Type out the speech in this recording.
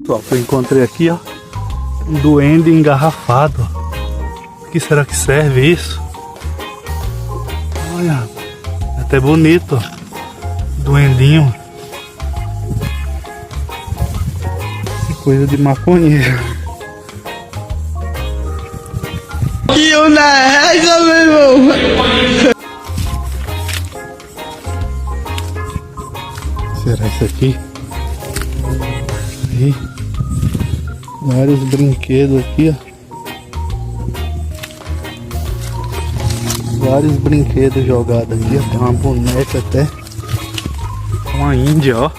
Pessoal, eu encontrei aqui, ó, um duende engarrafado. O que será que serve isso? Olha, é até bonito, ó. Duendinho. Que coisa de maconheiro. E eu na régua, meu irmão. Será isso aqui? Aí, vários brinquedos aqui, ó. Vários brinquedos jogados aqui, ó. Tem uma boneca até. Uma índia, ó.